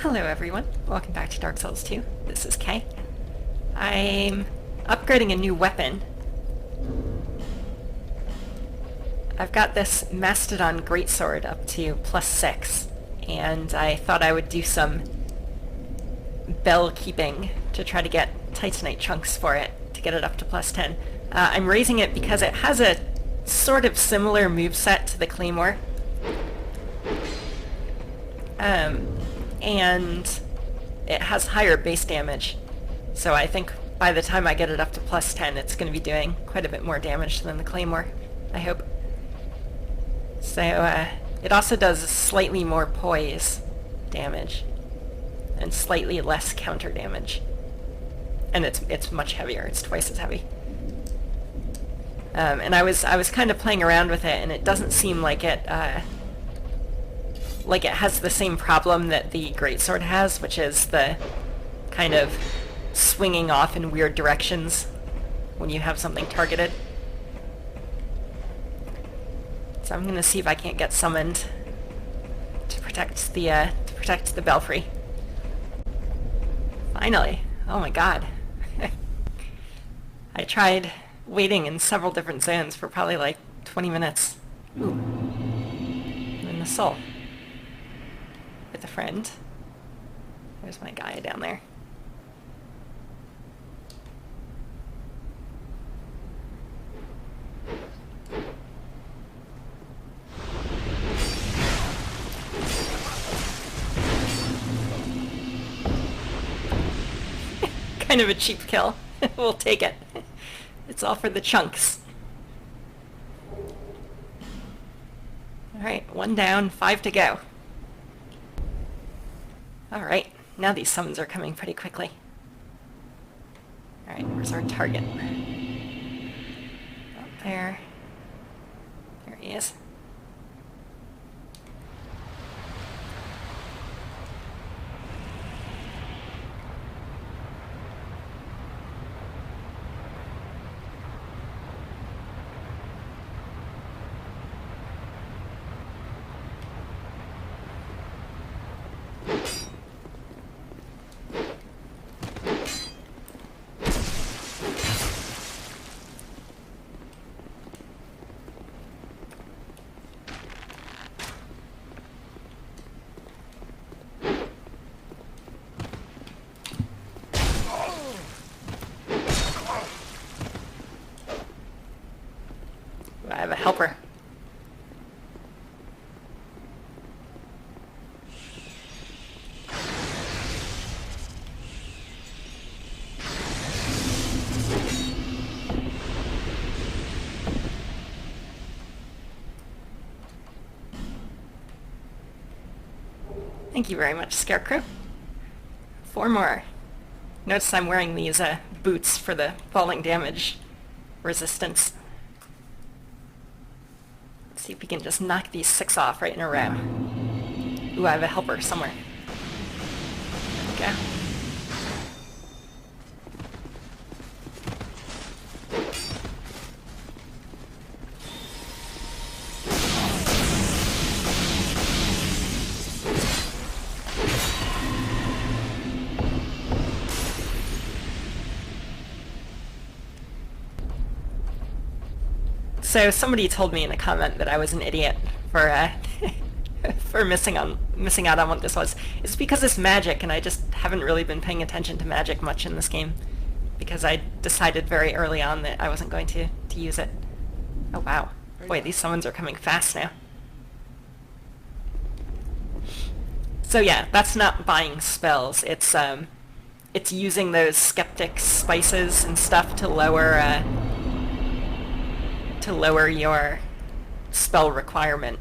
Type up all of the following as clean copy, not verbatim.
Hello everyone, welcome back to Dark Souls 2. This is Kay. I'm upgrading a new weapon. I've got this Mastodon greatsword up to +6, and I thought I would do some bell keeping to try to get titanite chunks for it to get it up to +10. I'm raising it because it has a sort of similar moveset to the claymore. And it has higher base damage, so I think by the time I get it up to +10 it's going to be doing quite a bit more damage than the claymore, I hope. So it also does slightly more poise damage and slightly less counter damage, and it's much heavier. It's twice as heavy. And I was kind of playing around with it, and it doesn't seem like it has the same problem that the greatsword has, which is the kind of swinging off in weird directions when you have something targeted. So I'm going to see if I can't get summoned to protect the belfry. Finally! Oh my god. I tried waiting in several different zones for probably like 20 minutes. Ooh. I'm in the soul. With a friend. There's my guy down there. Kind of a cheap kill. We'll take it. It's all for the chunks. Alright, 1 down, 5 to go. Alright, now these summons are coming pretty quickly. Alright, where's our target? Up there. There he is. I have a helper. Thank you very much, Scarecrow. 4 more. Notice I'm wearing these boots for the falling damage resistance. Let's see if we can just knock these 6 off right in a row. Ooh, I have a helper somewhere. There we go. So somebody told me in a comment that I was an idiot for for missing out on what this was. It's because it's magic, and I just haven't really been paying attention to magic much in this game, because I decided very early on that I wasn't going to use it. Oh wow. Boy, these summons are coming fast now. So yeah, that's not buying spells. It's using those skeptic spices and stuff to lower your spell requirement.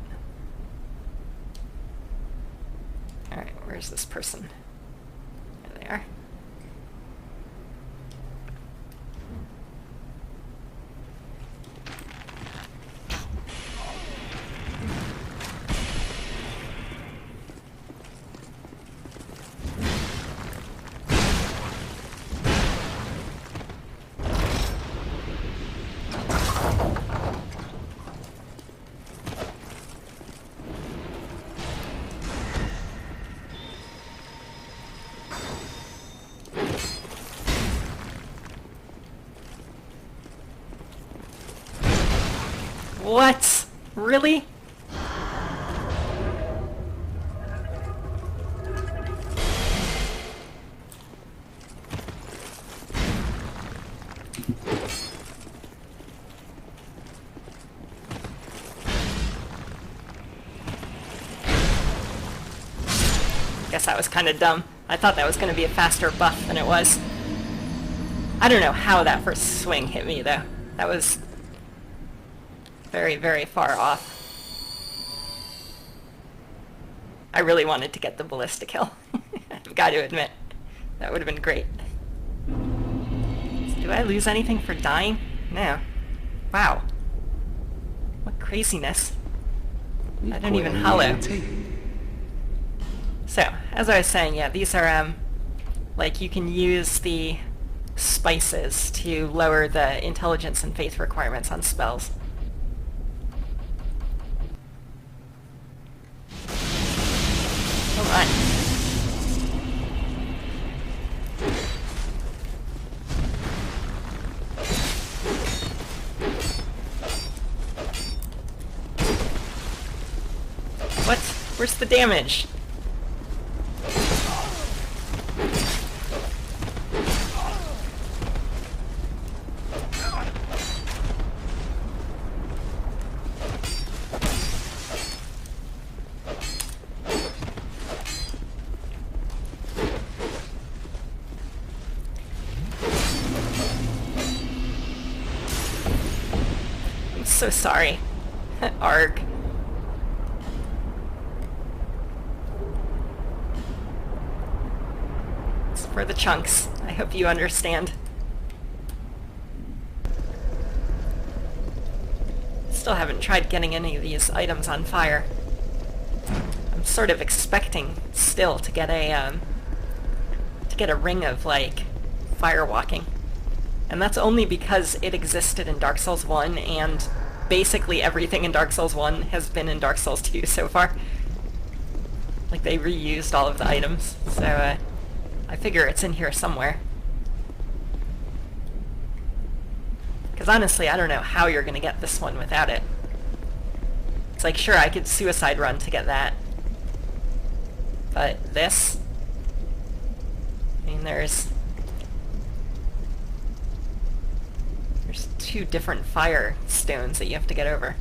Alright, where's this person? There they are. What? Really? Guess that was kind of dumb. I thought that was going to be a faster buff than it was. I don't know how that first swing hit me, though. That was very, very far off. I really wanted to get the ballista kill. I've got to admit. That would have been great. So do I lose anything for dying? No. Wow. What craziness. I don't even hollow. So, as I was saying, yeah, these are, like, you can use the spices to lower the intelligence and faith requirements on spells. Come on. What? Where's the damage? I'm so sorry. Arg. It's for the chunks. I hope you understand. Still haven't tried getting any of these items on fire. I'm sort of expecting still to get a ring of, like, fire walking. And that's only because it existed in Dark Souls 1, and basically everything in Dark Souls 1 has been in Dark Souls 2 so far. Like, they reused all of the items, so I figure it's in here somewhere. Because honestly, I don't know how you're going to get this one without it. It's like, sure, I could suicide run to get that. But this? I mean, there's 2 different fire stones that you have to get over.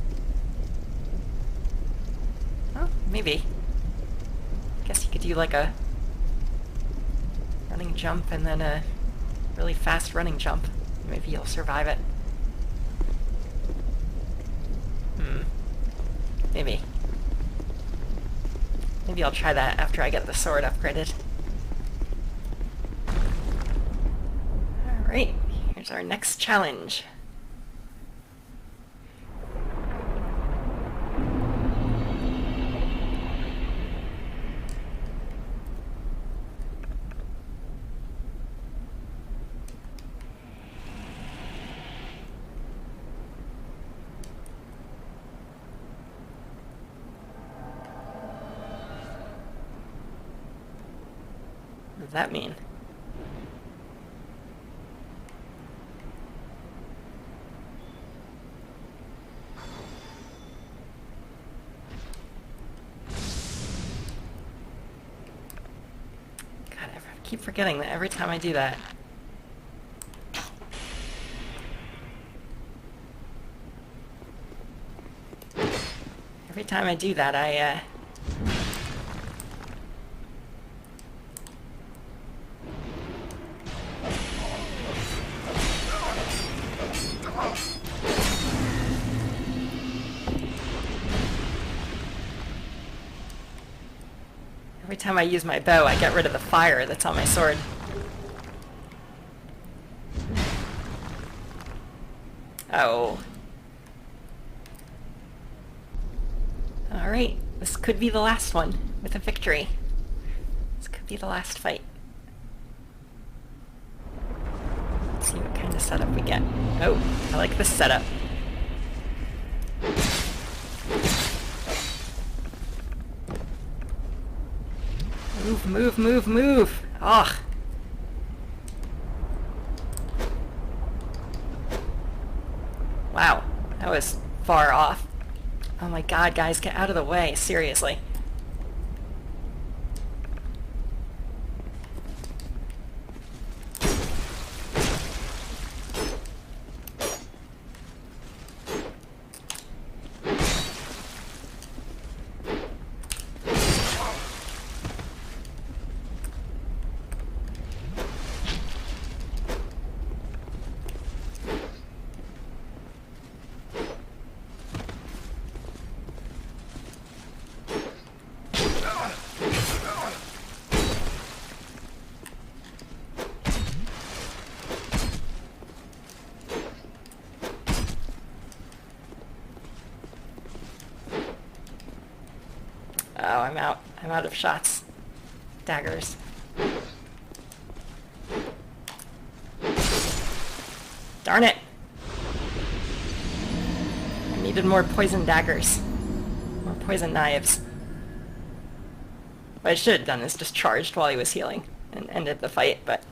Oh, maybe. Guess you could do like a running jump and then a really fast running jump. Maybe you'll survive it. Maybe. Maybe I'll try that after I get the sword upgraded. Alright, here's our next challenge. What does that mean? God, I keep forgetting that every time I do that. Every time I do that, every time I use my bow, I get rid of the fire that's on my sword. Oh. Alright, this could be the last one with a victory. This could be the last fight. Let's see what kind of setup we get. Oh, I like this setup. Move, move, move, move! Ugh! Wow, that was far off. Oh my god, guys, get out of the way, seriously. Oh, I'm out. I'm out of shots. Daggers. Darn it! I needed more poison daggers. More poison knives. What I should have done is just charged while he was healing and ended the fight, but...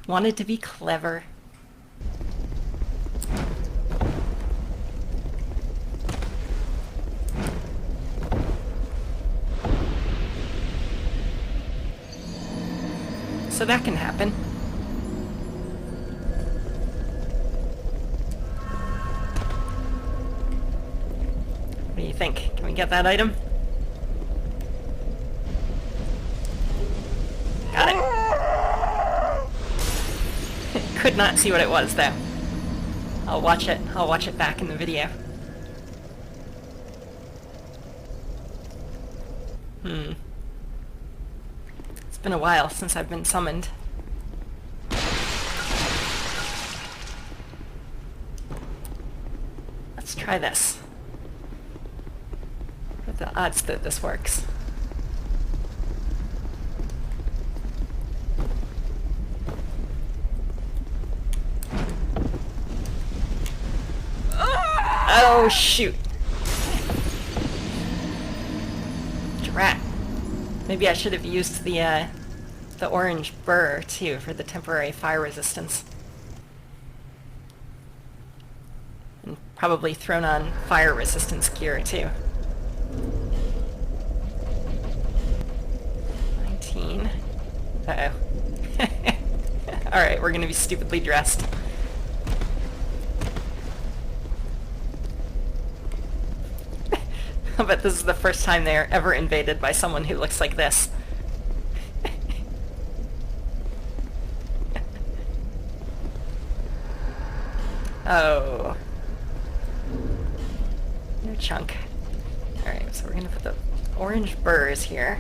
wanted to be clever. So that can happen. What do you think? Can we get that item? Got it. Could not see what it was, though. I'll watch it. I'll watch it back in the video. It's been a while since I've been summoned. Let's try this. What are the odds that this works? Oh, shoot. Drat. Maybe I should have used the orange burr, too, for the temporary fire resistance. And probably thrown on fire resistance gear, too. 19. Uh-oh. Alright, we're gonna be stupidly dressed. I bet this is the first time they are ever invaded by someone who looks like this. Oh. No chunk. Alright, so we're gonna put the orange burrs here.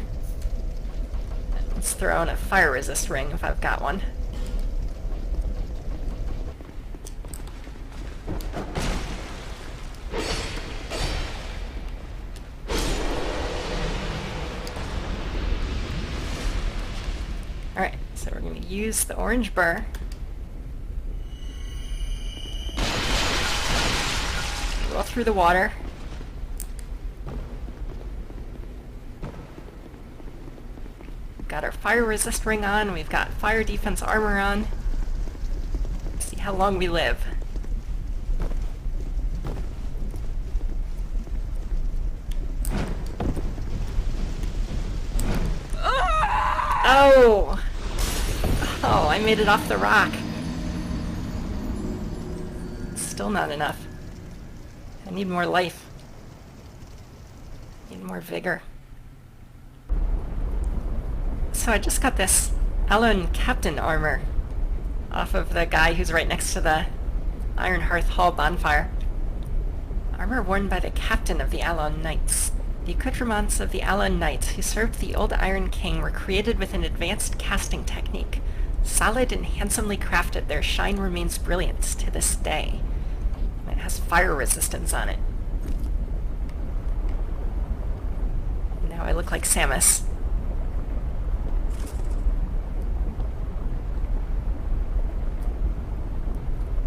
Let's throw in a fire resist ring if I've got one. Alright, so we're going to use the orange burr. Roll through the water. We've got our fire resist ring on, we've got fire defense armor on. Let's see how long we live. Oh! Oh, I made it off the rock. Still not enough. I need more life. Need more vigor. So I just got this Alone Captain armor off of the guy who's right next to the Iron Hearth Hall bonfire. Armor worn by the captain of the Alone Knights. The accoutrements of the Alone Knights who served the old Iron King were created with an advanced casting technique. Solid and handsomely crafted, their shine remains brilliant to this day. It has fire resistance on it. Now I look like Samus.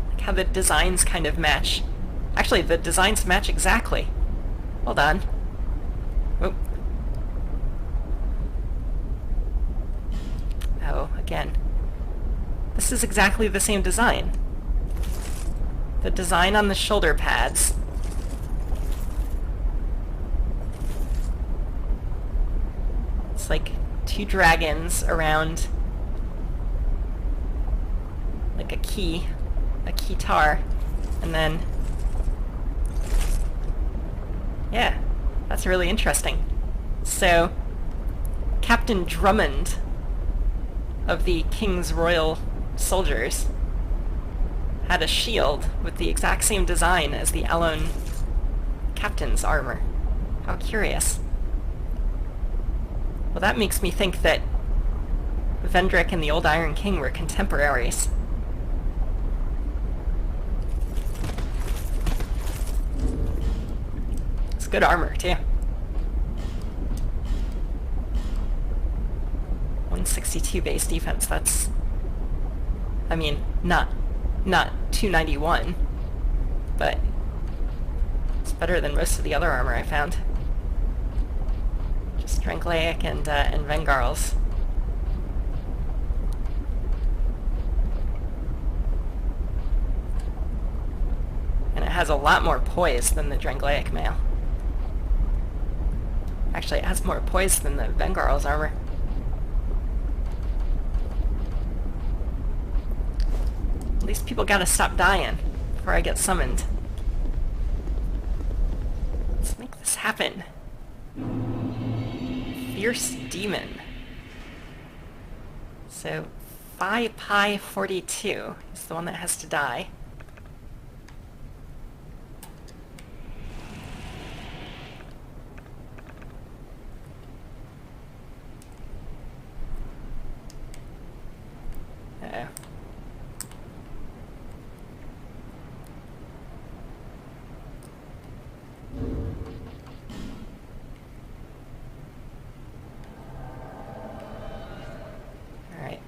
Like how the designs kind of match. Actually, the designs match exactly. Hold on. Oop. Oh, again. This is exactly the same design. The design on the shoulder pads. It's like two dragons around like a keytar, and then yeah, that's really interesting. So Captain Drummond of the King's Royal Soldiers had a shield with the exact same design as the Alone captain's armor. How curious. Well, that makes me think that Vendrick and the Old Iron King were contemporaries. It's good armor, too. 162 base defense, that's... I mean, not 291, but it's better than most of the other armor I found. Just Drangleic and Vengarls. And it has a lot more poise than the Drangleic mail. Actually, it has more poise than the Vengarls armor. These people gotta stop dying before I get summoned. Let's make this happen. Fierce Demon. So, Phi Pi 42 is the one that has to die. Uh-oh.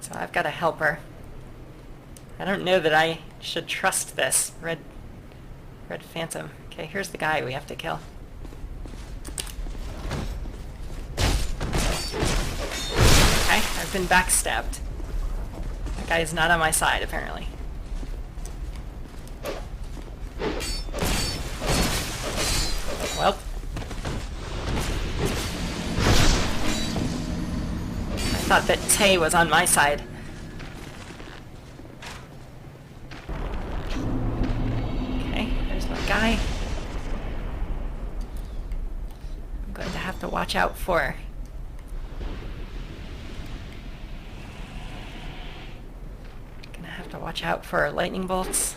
So I've got a helper. I don't know that I should trust this. Red Phantom. Okay, here's the guy we have to kill. Okay, I've been backstabbed. That guy is not on my side, apparently. Well. I thought that Tay was on my side. Okay, there's my guy. I'm going to have to watch out for... Gonna have to watch out for lightning bolts.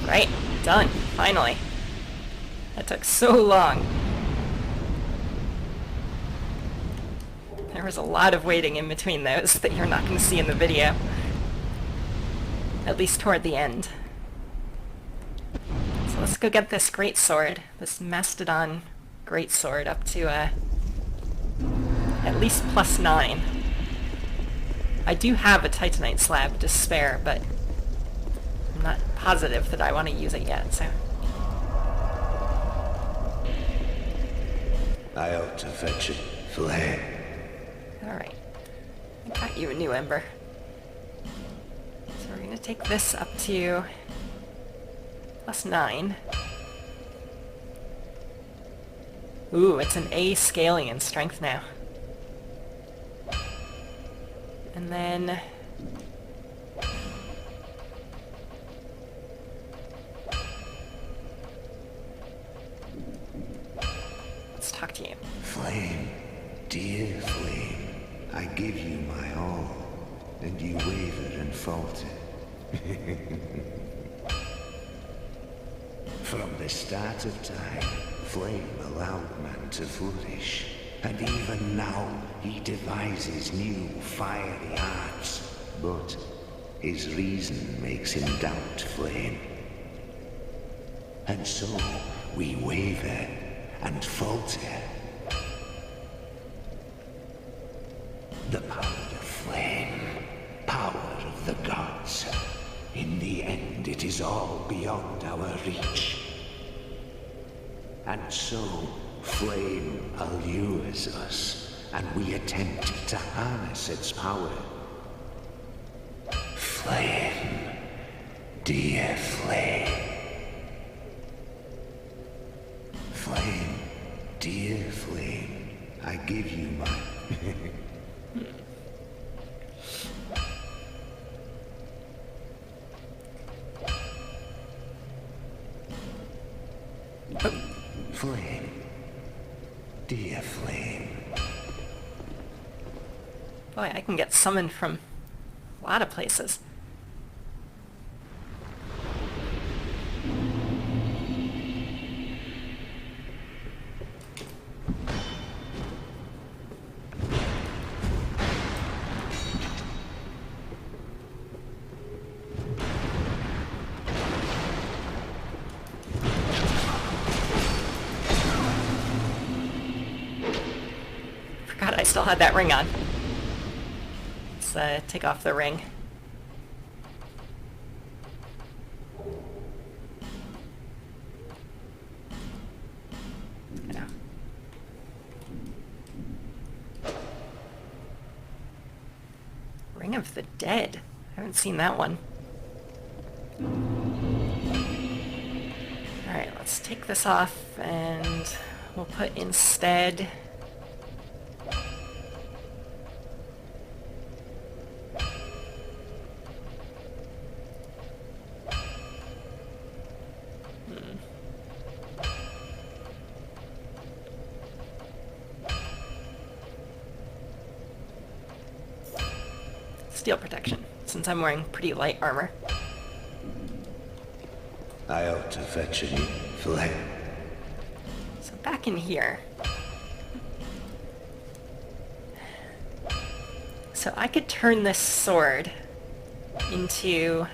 Right, done, finally. That took so long. There was a lot of waiting in between those that you're not going to see in the video. At least toward the end. So let's go get this greatsword, this Mastodon greatsword, up to at least +9. I do have a Titanite slab to spare, but I'm not positive that I want to use it yet, so... I ought to fetch it, Flay. Alright. I got you a new ember. So we're going to take this up to +9. Ooh, it's an A scaling in strength now. And then... let's talk to you. Flame, dear flame, I give you my all, and you waver and falter. From the start of time, flame allowed man to flourish, and even now he devises new fiery arts, but his reason makes him doubt flame. And so we waver and falter. The power of flame, power of the gods. In the end, it is all beyond our reach. And so, flame allures us, and we attempt to harness its power. Flame, dear flame. Flame, dear flame, I give you my... Flame, dear flame. Boy, I can get summoned from a lot of places. Forgot I still had that ring on. Let's take off the ring. Yeah. Ring of the Dead. I haven't seen that one. Alright, let's take this off and we'll put instead... steel protection, since I'm wearing pretty light armor. I ought to fetch a new flame. So back in here. So I could turn this sword into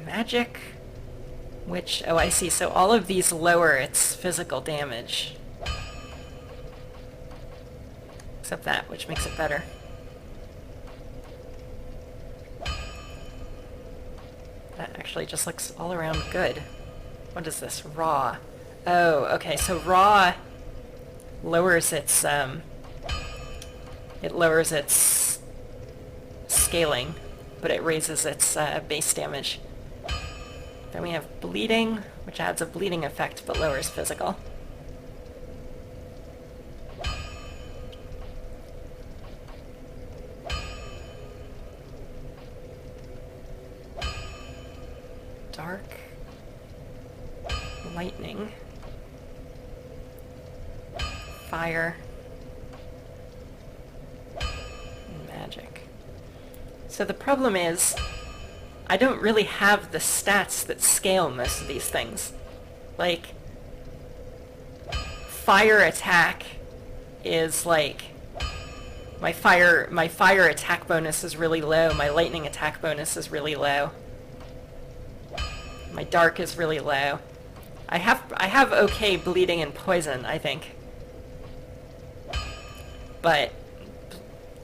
magic, which, oh I see, so all of these lower its physical damage. Except that, which makes it better. That actually just looks all around good. What is this? Raw. Oh, okay, so raw lowers its, it lowers its scaling, but it raises its base damage. Then we have bleeding, which adds a bleeding effect but lowers physical. Dark, lightning, fire, and magic. So the problem is, I don't really have the stats that scale most of these things. Like, fire attack is like, my fire attack bonus is really low, my lightning attack bonus is really low. My dark is really low. I have okay bleeding and poison, I think. But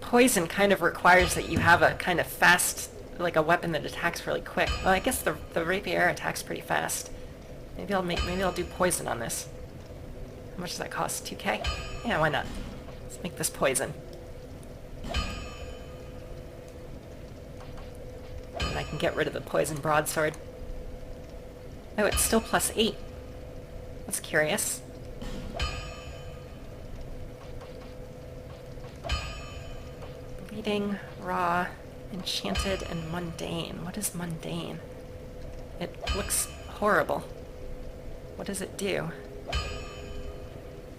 poison kind of requires that you have a kind of fast, like a weapon that attacks really quick. Well, I guess the rapier attacks pretty fast. Maybe I'll do poison on this. How much does that cost? 2k? Yeah, why not? Let's make this poison. And I can get rid of the poison broadsword. Oh, it's still +8. That's curious. Bleeding, raw, enchanted, and mundane. What is mundane? It looks horrible. What does it do?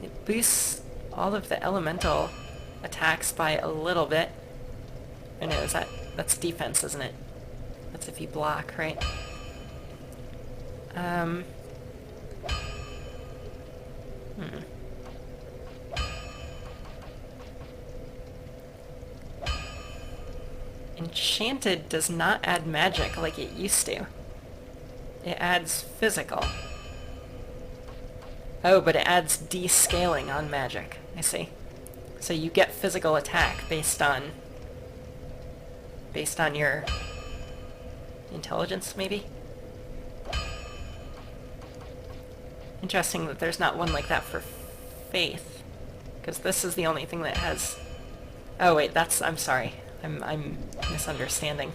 It boosts all of the elemental attacks by a little bit. I know, that's defense, isn't it? That's if you block, right? Enchanted does not add magic like it used to. It adds physical. Oh, but it adds descaling on magic. I see. So you get physical attack based on your intelligence, maybe? Interesting that there's not one like that for faith, because this is the only thing that has... Oh wait, I'm sorry. I'm misunderstanding.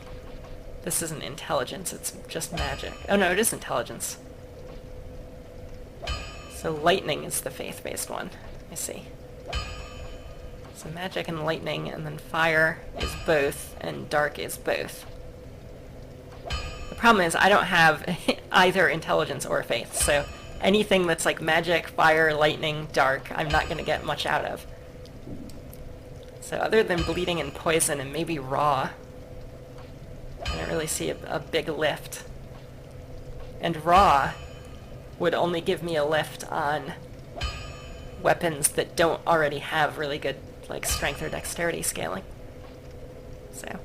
This isn't intelligence, it's just magic. Oh no, it is intelligence. So lightning is the faith-based one. I see. So magic and lightning, and then fire is both, and dark is both. The problem is I don't have either intelligence or faith, so anything that's like magic, fire, lightning, dark, I'm not going to get much out of. So other than bleeding and poison and maybe raw, I don't really see a big lift. And raw would only give me a lift on weapons that don't already have really good like strength or dexterity scaling. So.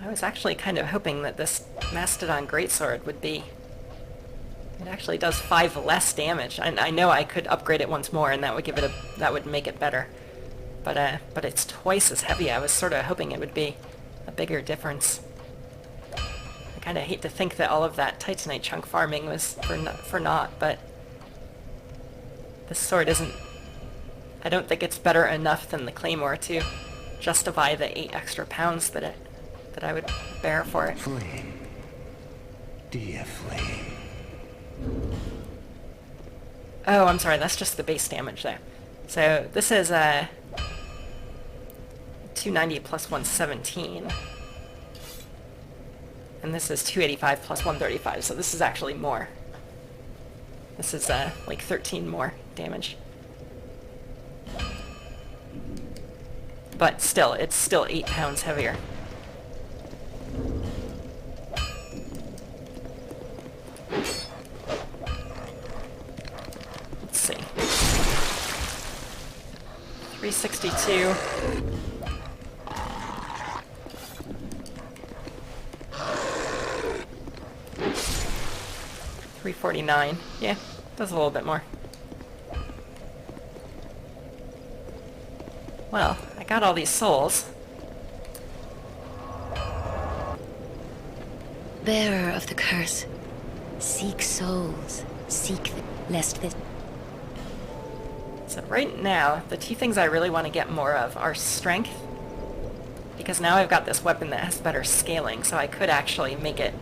I was actually kind of hoping that this Mastodon greatsword would be... It actually does 5 less damage. I know I could upgrade it once more and that would give it that would make it better. But it's twice as heavy. I was sort of hoping it would be a bigger difference. I kind of hate to think that all of that Titanite chunk farming was for naught, but this sword isn't... I don't think it's better enough than the Claymore to justify the 8 extra pounds that I would bear for it. Flame. Dear Flame. Oh, I'm sorry, that's just the base damage there. So this is 290 plus 117. And this is 285 plus 135, so this is actually more. This is like 13 more damage. But still, it's still 8 pounds heavier. Let's see. 362. $349. Yeah, does a little bit more. Well, I got all these souls. Bearer of the curse, seek souls, lest this... So right now, the 2 things I really want to get more of are strength, because now I've got this weapon that has better scaling, so I could actually make it...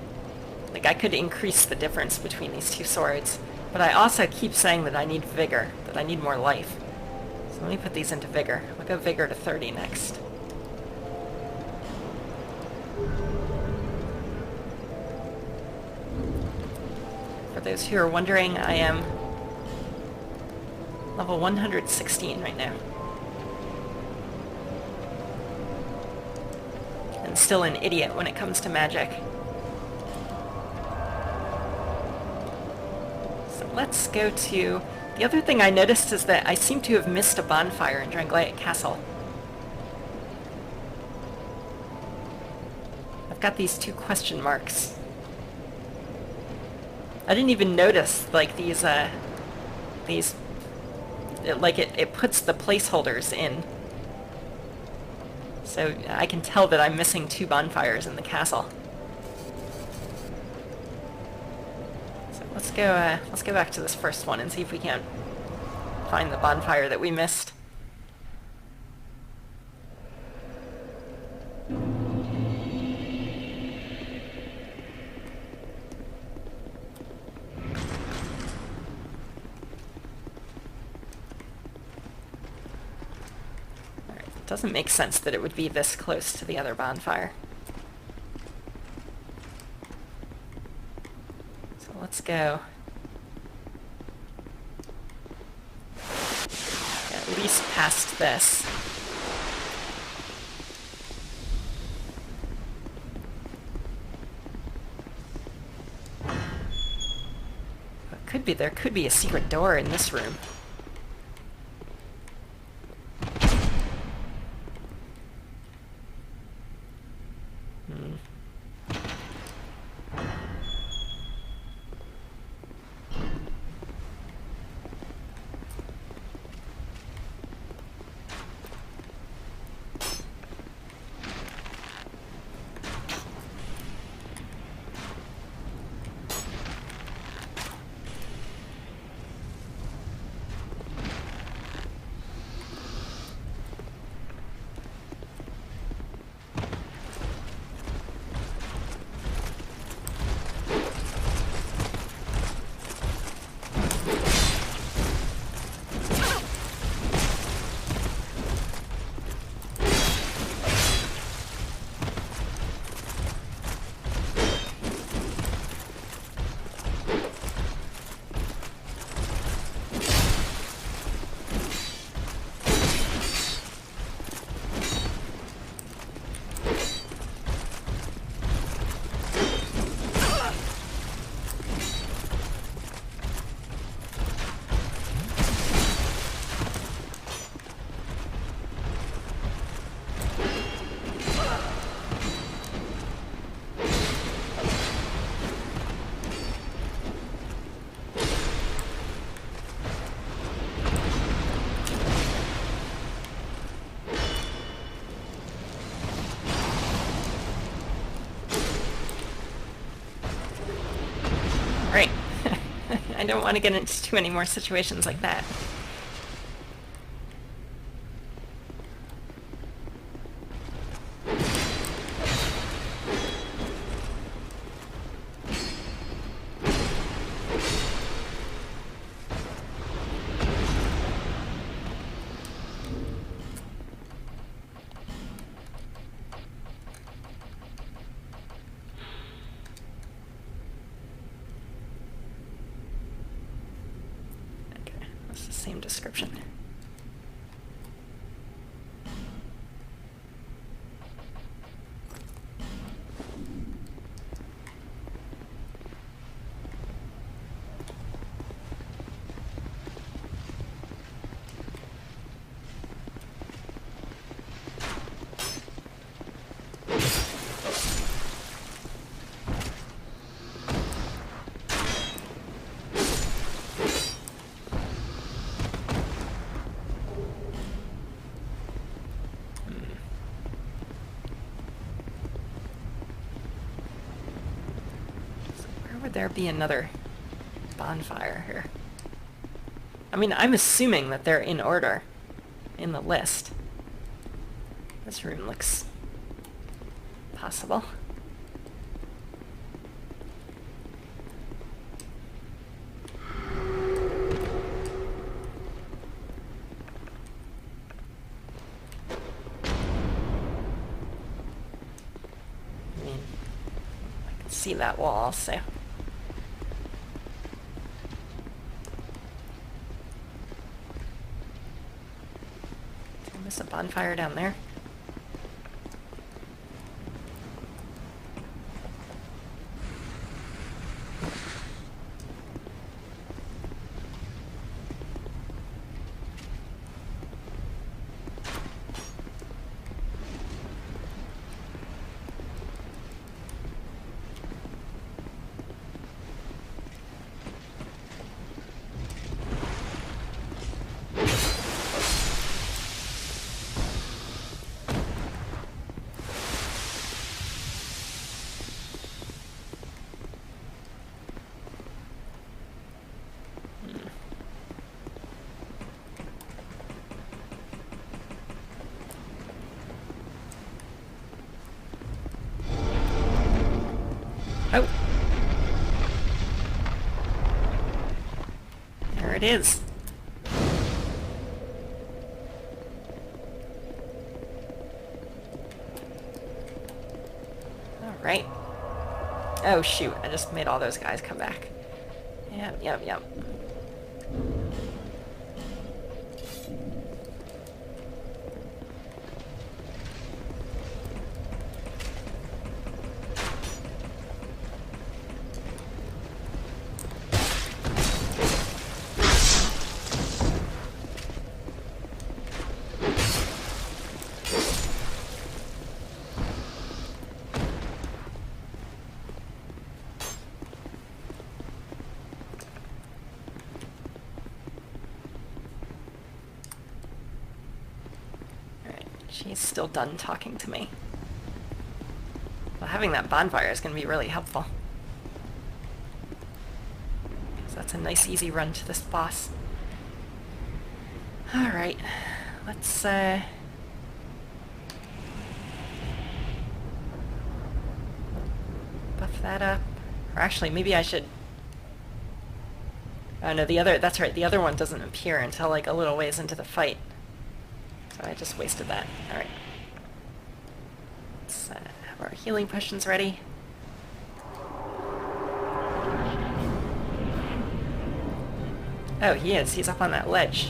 Like, I could increase the difference between these 2 swords. But I also keep saying that I need vigor, that I need more life. So let me put these into vigor. I'll go vigor to 30 next. For those who are wondering, I am level 116 right now. And still an idiot when it comes to magic. So let's go to... The other thing I noticed is that I seem to have missed a bonfire in Dragonrider Castle. I've got these 2 question marks. I didn't even notice, like, these, it puts the placeholders in. So I can tell that I'm missing 2 bonfires in the castle. So let's go back to this first one and see if we can't find the bonfire that we missed. It doesn't make sense that it would be this close to the other bonfire. So Let's go. At least past this. There could be a secret door in this room. Right. I don't want to get into too many more situations like that. Same description. Would there be another bonfire here? I mean, I'm assuming that they're in order in the list. This room looks possible. I mean, I can see that wall, so... There's a bonfire down there. Oh. There it is. All right. Oh shoot, I just made all those guys come back. Yep, yep, yep. She's still done talking to me. Well, having that bonfire is going to be really helpful. So that's a nice easy run to this boss. Alright, let's buff that up. Or actually, maybe I should... Oh no, that's right, the other one doesn't appear until like a little ways into the fight. So I just wasted that. Alright. Let's have our healing potions ready. Oh, he is. He's up on that ledge.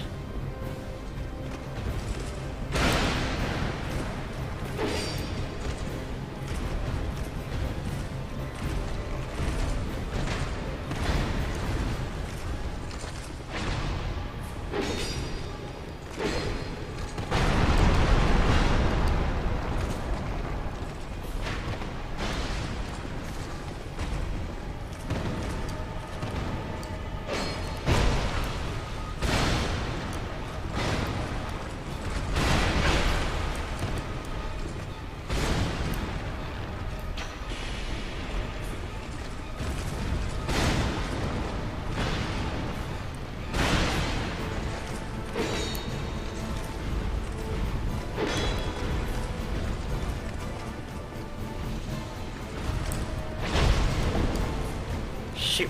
Shoot.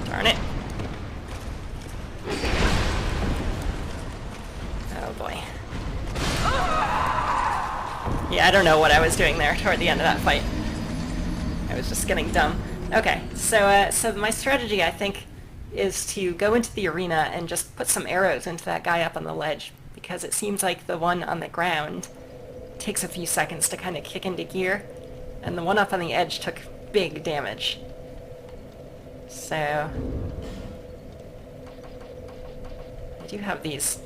Darn it. Oh boy. Yeah, I don't know what I was doing there toward the end of that fight. I was just getting dumb. Okay, so my strategy, I think, is to go into the arena and just put some arrows into that guy up on the ledge, because it seems like the one on the ground takes a few seconds to kind of kick into gear, and the one up on the edge took big damage. So... I do have these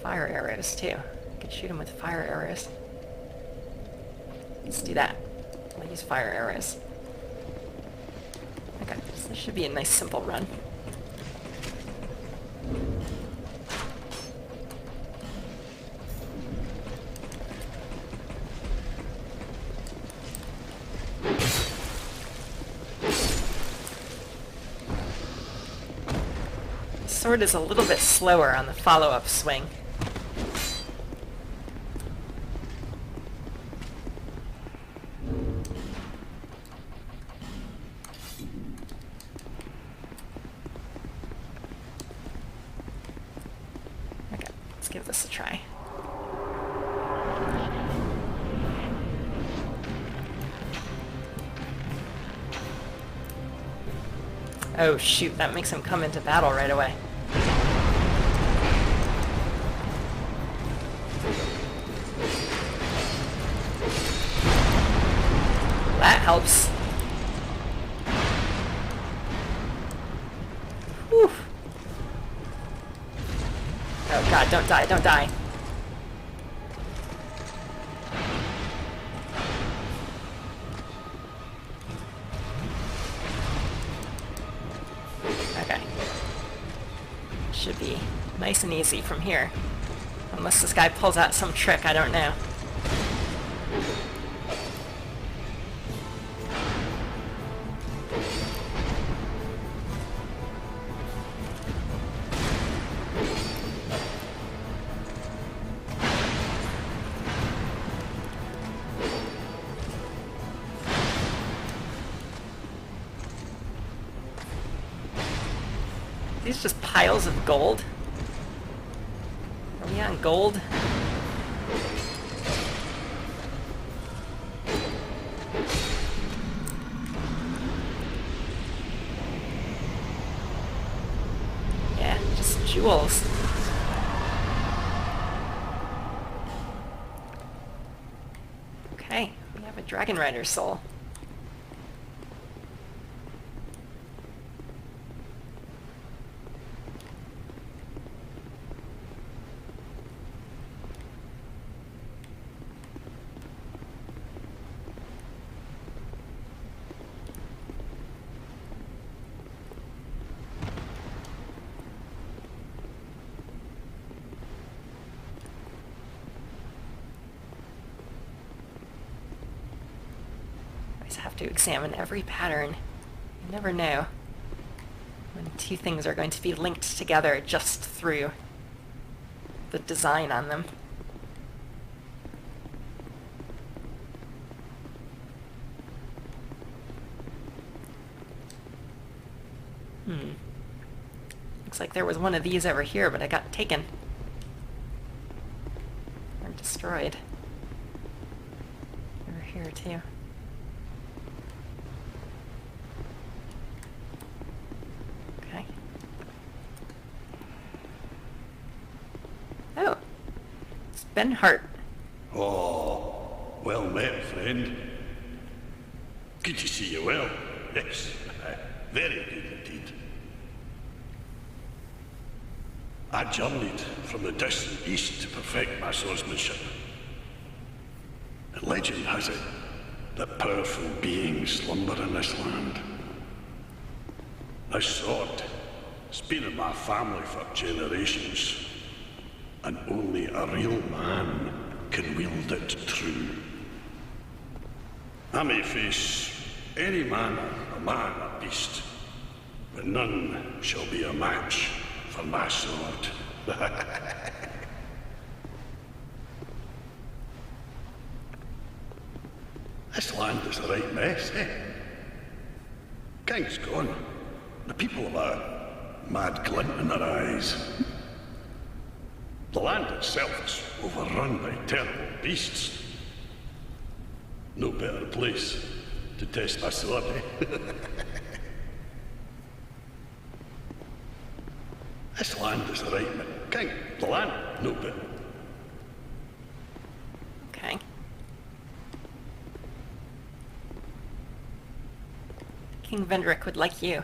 fire arrows, too. I could shoot him with fire arrows. Let's do that. I'll use fire arrows. Okay, so this should be a nice simple run. Sword is a little bit slower on the follow-up swing. Okay, let's give this a try. Oh shoot, that makes him come into battle right away. That helps. Whew. Oh god, don't die, don't die. Okay. Should be nice and easy from here. Unless this guy pulls out some trick, I don't know. These just piles of gold? Are we on gold? jewels. Okay, we have a Dragonrider soul. Have to examine every pattern. You never know when two things are going to be linked together just through the design on them. Looks like there was one of these over here, but it got taken. Or destroyed. Over here too. Oh, it's Ben Hart. Oh, well met, friend. Good to see you well. Yes, very good indeed. I journeyed from the distant east to perfect my swordsmanship. And legend has it that powerful beings slumber in this land. This sword has been in my family for generations. And only a real man can wield it true. I may face any manner of man or beast, but none shall be a match for my sword. This land is a right mess, eh? King's gone. The people have a mad glint in their eyes. The land itself is overrun by terrible beasts. No better place to test my sword, eh? This land is the right man. King, the land, no better. Okay. King Vendrick would like you.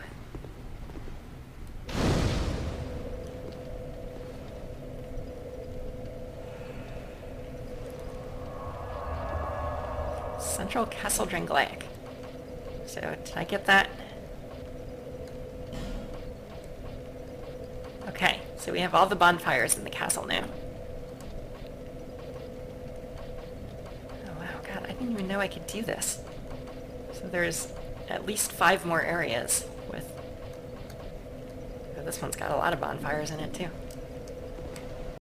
Central Castle Drangleic. So, did I get that? Okay, so we have all the bonfires in the castle now. Oh wow, God, I didn't even know I could do this. So there's at least 5 more areas with... Oh, this one's got a lot of bonfires in it too.